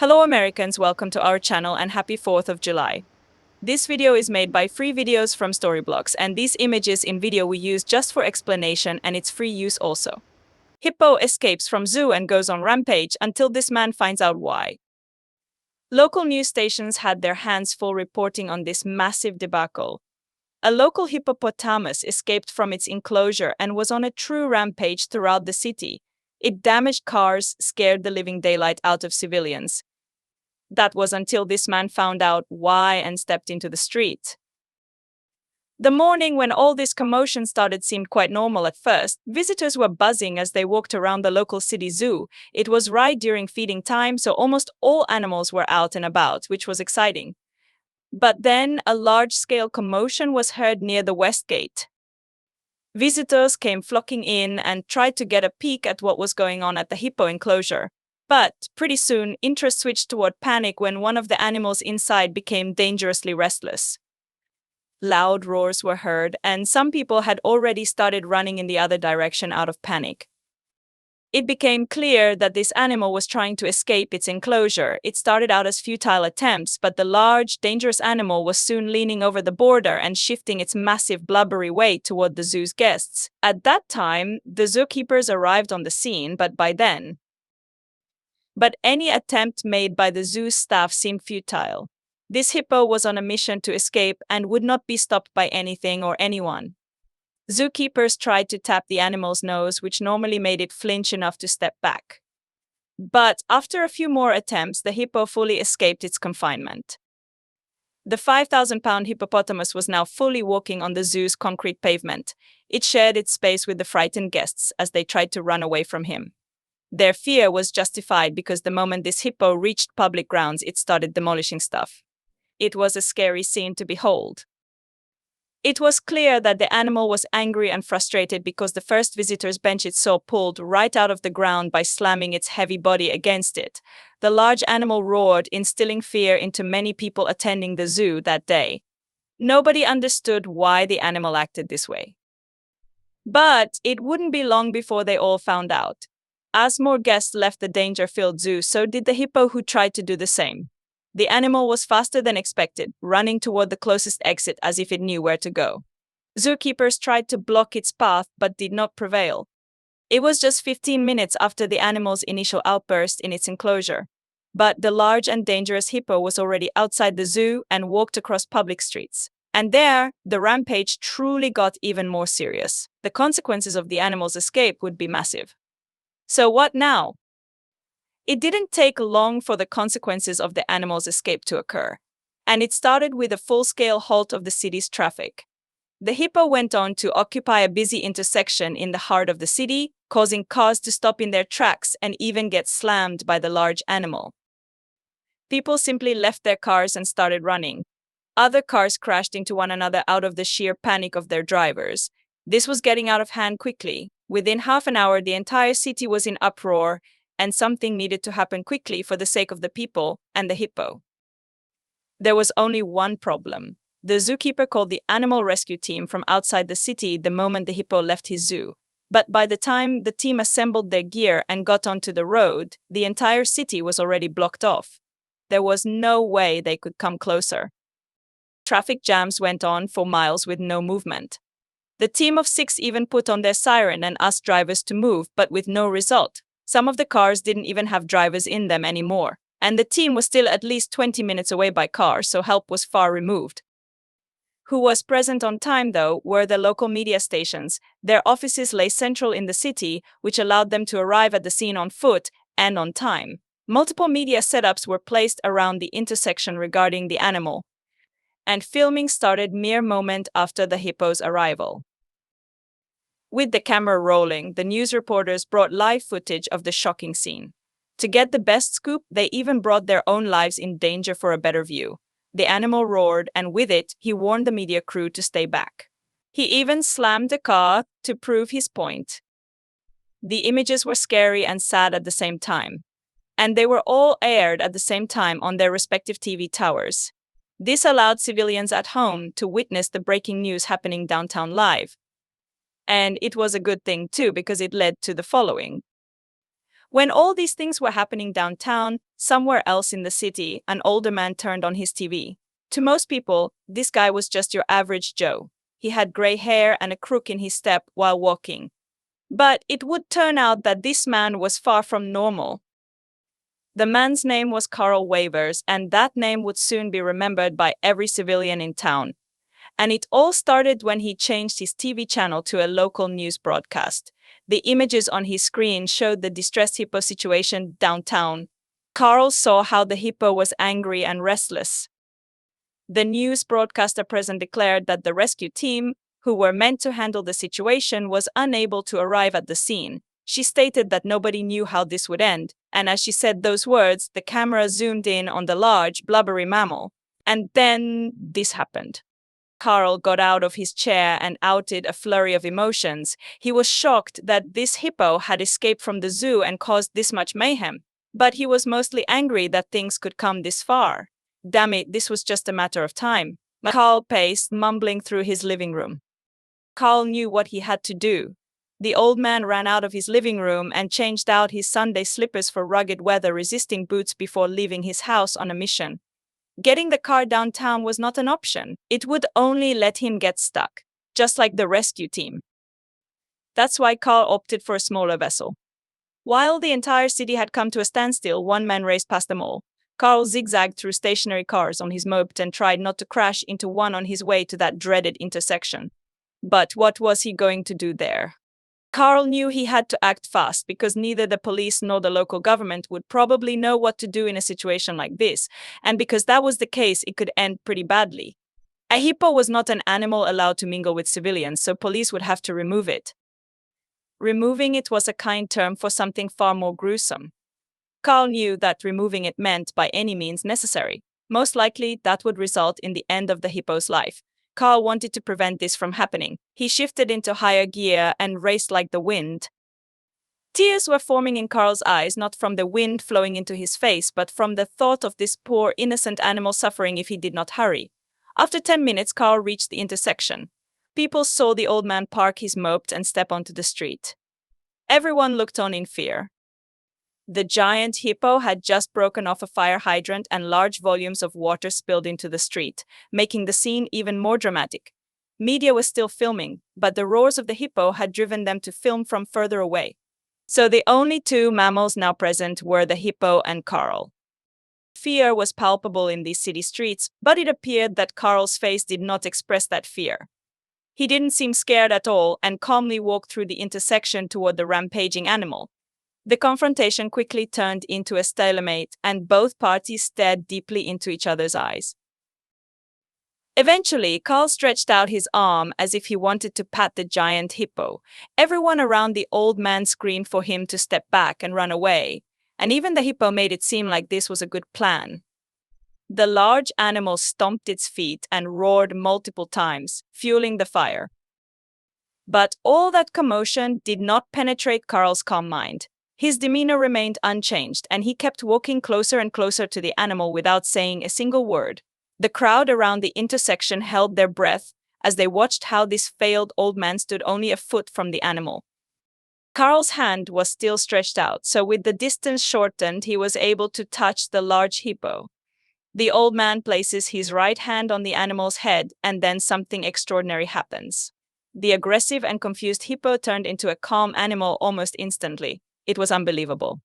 Hello Americans, welcome to our channel and happy 4th of July. This video is made by free videos from Storyblocks, and these images in video we use just for explanation and it's free use also. Hippo escapes from zoo and goes on rampage until this man finds out why. Local news stations had their hands full reporting on this massive debacle. A local hippopotamus escaped from its enclosure and was on a true rampage throughout the city. It damaged cars, scared the living daylight out of civilians. That was until this man found out why and stepped into the street. The morning when all this commotion started seemed quite normal at first. Visitors were buzzing as they walked around the local city zoo. It was right during feeding time, so almost all animals were out and about, which was exciting. But then a large-scale commotion was heard near the West Gate. Visitors came flocking in and tried to get a peek at what was going on at the hippo enclosure. But pretty soon, interest switched toward panic when one of the animals inside became dangerously restless. Loud roars were heard, and some people had already started running in the other direction out of panic. It became clear that this animal was trying to escape its enclosure. It started out as futile attempts, but the large, dangerous animal was soon leaning over the border and shifting its massive, blubbery weight toward the zoo's guests. At that time, the zookeepers arrived on the scene, but any attempt made by the zoo staff seemed futile. This hippo was on a mission to escape and would not be stopped by anything or anyone. Zookeepers tried to tap the animal's nose, which normally made it flinch enough to step back. But after a few more attempts, the hippo fully escaped its confinement. The 5,000-pound hippopotamus was now fully walking on the zoo's concrete pavement. It shared its space with the frightened guests as they tried to run away from him. Their fear was justified because the moment this hippo reached public grounds, it started demolishing stuff. It was a scary scene to behold. It was clear that the animal was angry and frustrated because the first visitor's bench it saw pulled right out of the ground by slamming its heavy body against it. The large animal roared, instilling fear into many people attending the zoo that day. Nobody understood why the animal acted this way. But it wouldn't be long before they all found out. As more guests left the danger-filled zoo, so did the hippo, who tried to do the same. The animal was faster than expected, running toward the closest exit as if it knew where to go. Zookeepers tried to block its path but did not prevail. It was just 15 minutes after the animal's initial outburst in its enclosure. But the large and dangerous hippo was already outside the zoo and walked across public streets. And there, the rampage truly got even more serious. The consequences of the animal's escape would be massive. So what now? It didn't take long for the consequences of the animal's escape to occur, and it started with a full-scale halt of the city's traffic. The hippo went on to occupy a busy intersection in the heart of the city, causing cars to stop in their tracks and even get slammed by the large animal. People simply left their cars and started running. Other cars crashed into one another out of the sheer panic of their drivers. This was getting out of hand quickly. Within half an hour, the entire city was in uproar, and something needed to happen quickly for the sake of the people and the hippo. There was only one problem. The zookeeper called the animal rescue team from outside the city the moment the hippo left his zoo. But by the time the team assembled their gear and got onto the road, the entire city was already blocked off. There was no way they could come closer. Traffic jams went on for miles with no movement. The team of 6 even put on their siren and asked drivers to move, but with no result. Some of the cars didn't even have drivers in them anymore, and the team was still at least 20 minutes away by car, so help was far removed. Who was present on time, though, were the local media stations. Their offices lay central in the city, which allowed them to arrive at the scene on foot and on time. Multiple media setups were placed around the intersection regarding the animal, and filming started mere moment after the hippo's arrival. With the camera rolling, the news reporters brought live footage of the shocking scene. To get the best scoop, they even brought their own lives in danger for a better view. The animal roared, and with it, he warned the media crew to stay back. He even slammed the car to prove his point. The images were scary and sad at the same time, and they were all aired at the same time on their respective TV towers. This allowed civilians at home to witness the breaking news happening downtown live. And it was a good thing too, because it led to the following. When all these things were happening downtown, Somewhere else in the city, an older man turned on his TV. To most people, this guy was just your average Joe. He had gray hair and a crook in his step while walking. But it would turn out that this man was far from normal. The man's name was Carl Wavers, and that name would soon be remembered by every civilian in town. And it all started when he changed his TV channel to a local news broadcast. The images on his screen showed the distressed hippo situation downtown. Carl saw how the hippo was angry and restless. The news broadcaster present declared that the rescue team, who were meant to handle the situation, was unable to arrive at the scene. She stated that nobody knew how this would end, and as she said those words, the camera zoomed in on the large, blubbery mammal. And then this happened. Carl got out of his chair and outed a flurry of emotions. He was shocked that this hippo had escaped from the zoo and caused this much mayhem. But he was mostly angry that things could come this far. Damn it, this was just a matter of time. Carl paced, mumbling through his living room. Carl knew what he had to do. The old man ran out of his living room and changed out his Sunday slippers for rugged weather-resisting boots before leaving his house on a mission. Getting the car downtown was not an option. It would only let him get stuck, just like the rescue team. That's why Carl opted for a smaller vessel. While the entire city had come to a standstill, one man raced past them all. Carl zigzagged through stationary cars on his moped and tried not to crash into one on his way to that dreaded intersection. But what was he going to do there? Carl knew he had to act fast because neither the police nor the local government would probably know what to do in a situation like this, and because that was the case, it could end pretty badly. A hippo was not an animal allowed to mingle with civilians, so police would have to remove it. Removing it was a kind term for something far more gruesome. Carl knew that removing it meant by any means necessary. Most likely, that would result in the end of the hippo's life. Carl wanted to prevent this from happening. He shifted into higher gear and raced like the wind. Tears were forming in Carl's eyes, not from the wind flowing into his face, but from the thought of this poor, innocent animal suffering if he did not hurry. After 10 minutes, Carl reached the intersection. People saw the old man park his moped and step onto the street. Everyone looked on in fear. The giant hippo had just broken off a fire hydrant and large volumes of water spilled into the street, making the scene even more dramatic. Media was still filming, but the roars of the hippo had driven them to film from further away. So the only two mammals now present were the hippo and Carl. Fear was palpable in these city streets, but it appeared that Carl's face did not express that fear. He didn't seem scared at all and calmly walked through the intersection toward the rampaging animal. The confrontation quickly turned into a stalemate, and both parties stared deeply into each other's eyes. Eventually, Carl stretched out his arm as if he wanted to pat the giant hippo. Everyone around the old man screamed for him to step back and run away, and even the hippo made it seem like this was a good plan. The large animal stomped its feet and roared multiple times, fueling the fire. But all that commotion did not penetrate Carl's calm mind. His demeanor remained unchanged, and he kept walking closer and closer to the animal without saying a single word. The crowd around the intersection held their breath as they watched how this failed old man stood only a foot from the animal. Carl's hand was still stretched out, so with the distance shortened, he was able to touch the large hippo. The old man places his right hand on the animal's head, and then something extraordinary happens. The aggressive and confused hippo turned into a calm animal almost instantly. It was unbelievable.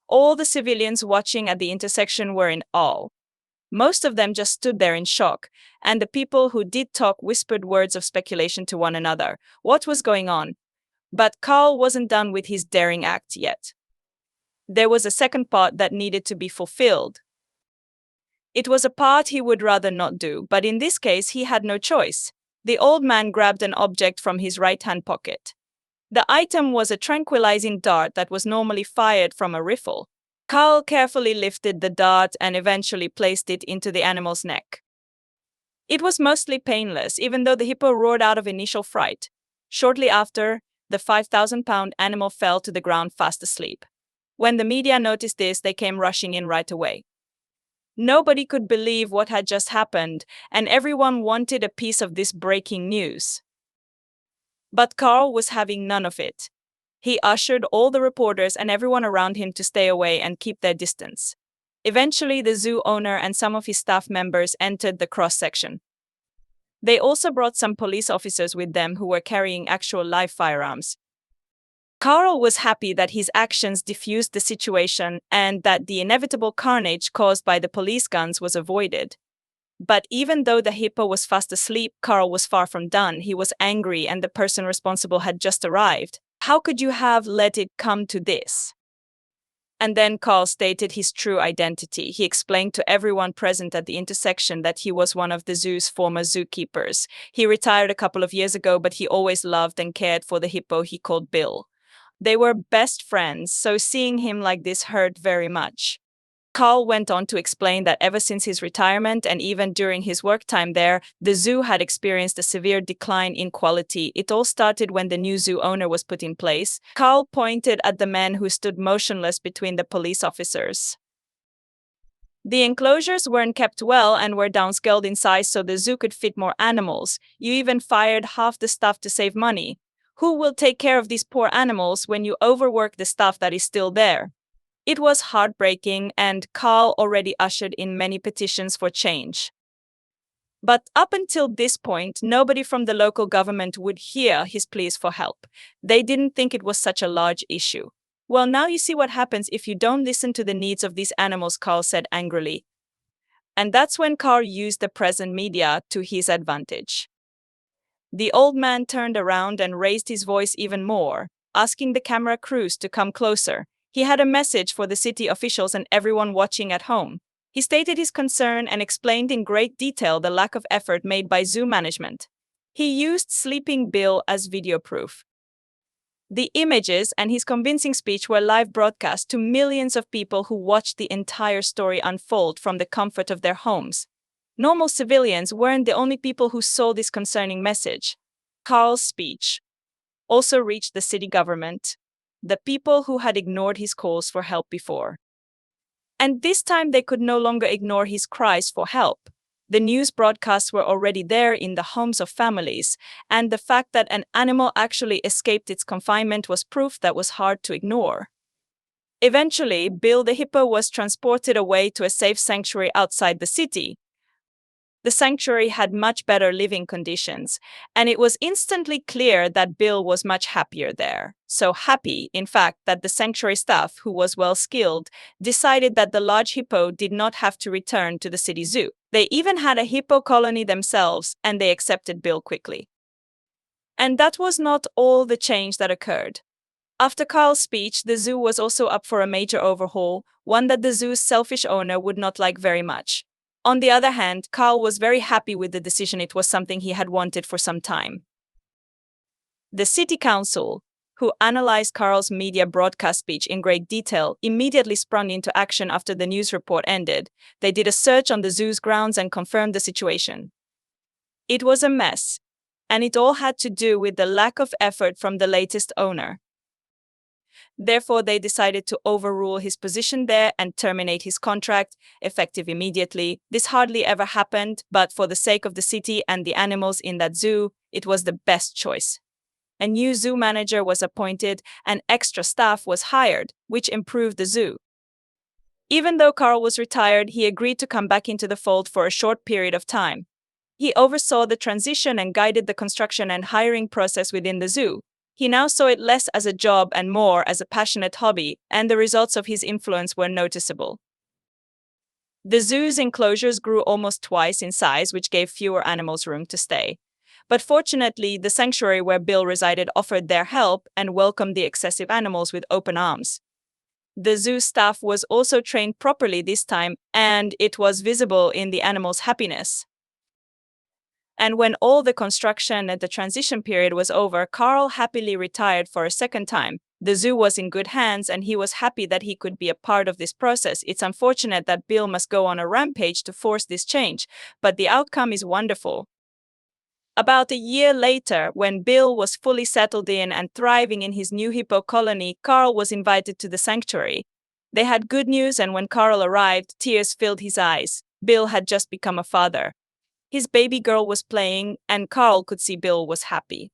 All the civilians watching at the intersection were in awe. Most of them just stood there in shock, and the people who did talk whispered words of speculation to one another. What was going on? But Carl wasn't done with his daring act yet. There was a second part that needed to be fulfilled. It was a part he would rather not do, but in this case he had no choice. The old man grabbed an object from his right-hand pocket. The item was a tranquilizing dart that was normally fired from a rifle. Carl carefully lifted the dart and eventually placed it into the animal's neck. It was mostly painless, even though the hippo roared out of initial fright. Shortly after, the 5,000-pound animal fell to the ground fast asleep. When the media noticed this, they came rushing in right away. Nobody could believe what had just happened, and everyone wanted a piece of this breaking news. But Carl was having none of it. He ushered all the reporters and everyone around him to stay away and keep their distance. Eventually, the zoo owner and some of his staff members entered the cross-section. They also brought some police officers with them who were carrying actual live firearms. Carl was happy that his actions diffused the situation and that the inevitable carnage caused by the police guns was avoided. But even though the hippo was fast asleep, Carl was far from done. He was angry and the person responsible had just arrived. How could you have let it come to this? And then Carl stated his true identity. He explained to everyone present at the intersection that he was one of the zoo's former zookeepers. He retired a couple of years ago, but he always loved and cared for the hippo he called Bill. They were best friends, so seeing him like this hurt very much. Carl went on to explain that ever since his retirement and even during his work time there, the zoo had experienced a severe decline in quality. It all started when the new zoo owner was put in place. Carl pointed at the man who stood motionless between the police officers. The enclosures weren't kept well and were downscaled in size so the zoo could fit more animals. You even fired half the staff to save money. Who will take care of these poor animals when you overwork the staff that is still there? It was heartbreaking, and Carl already ushered in many petitions for change. But up until this point, nobody from the local government would hear his pleas for help. They didn't think it was such a large issue. Well, now you see what happens if you don't listen to the needs of these animals, Carl said angrily. And that's when Carl used the present media to his advantage. The old man turned around and raised his voice even more, asking the camera crews to come closer. He had a message for the city officials and everyone watching at home. He stated his concern and explained in great detail the lack of effort made by zoo management. He used Sleeping Bill as video proof. The images and his convincing speech were live broadcast to millions of people who watched the entire story unfold from the comfort of their homes. Normal civilians weren't the only people who saw this concerning message. Carl's speech also reached the city government, the people who had ignored his calls for help before. And this time they could no longer ignore his cries for help. The news broadcasts were already there in the homes of families, and the fact that an animal actually escaped its confinement was proof that was hard to ignore. Eventually, Bill the hippo was transported away to a safe sanctuary outside the city. The sanctuary had much better living conditions, and it was instantly clear that Bill was much happier there. So happy, in fact, that the sanctuary staff, who was well skilled, decided that the large hippo did not have to return to the city zoo. They even had a hippo colony themselves, and they accepted Bill quickly. And that was not all the change that occurred. After Carl's speech, the zoo was also up for a major overhaul, one that the zoo's selfish owner would not like very much. On the other hand, Carl was very happy with the decision. It was something he had wanted for some time. The city council, who analyzed Carl's media broadcast speech in great detail, immediately sprung into action after the news report ended. They did a search on the zoo's grounds and confirmed the situation. It was a mess, and it all had to do with the lack of effort from the latest owner. Therefore, they decided to overrule his position there and terminate his contract, effective immediately. This hardly ever happened, but for the sake of the city and the animals in that zoo, it was the best choice. A new zoo manager was appointed and extra staff was hired, which improved the zoo. Even though Carl was retired, he agreed to come back into the fold for a short period of time. He oversaw the transition and guided the construction and hiring process within the zoo. He now saw it less as a job and more as a passionate hobby, and the results of his influence were noticeable. The zoo's enclosures grew almost twice in size, which gave fewer animals room to stay. But fortunately, the sanctuary where Bill resided offered their help and welcomed the excessive animals with open arms. The zoo staff was also trained properly this time, and it was visible in the animals' happiness. And when all the construction and the transition period was over, Carl happily retired for a second time. The zoo was in good hands and he was happy that he could be a part of this process. It's unfortunate that Bill must go on a rampage to force this change, but the outcome is wonderful. About a year later, when Bill was fully settled in and thriving in his new hippo colony, Carl was invited to the sanctuary. They had good news, and when Carl arrived, tears filled his eyes. Bill had just become a father. His baby girl was playing, and Carl could see Bill was happy.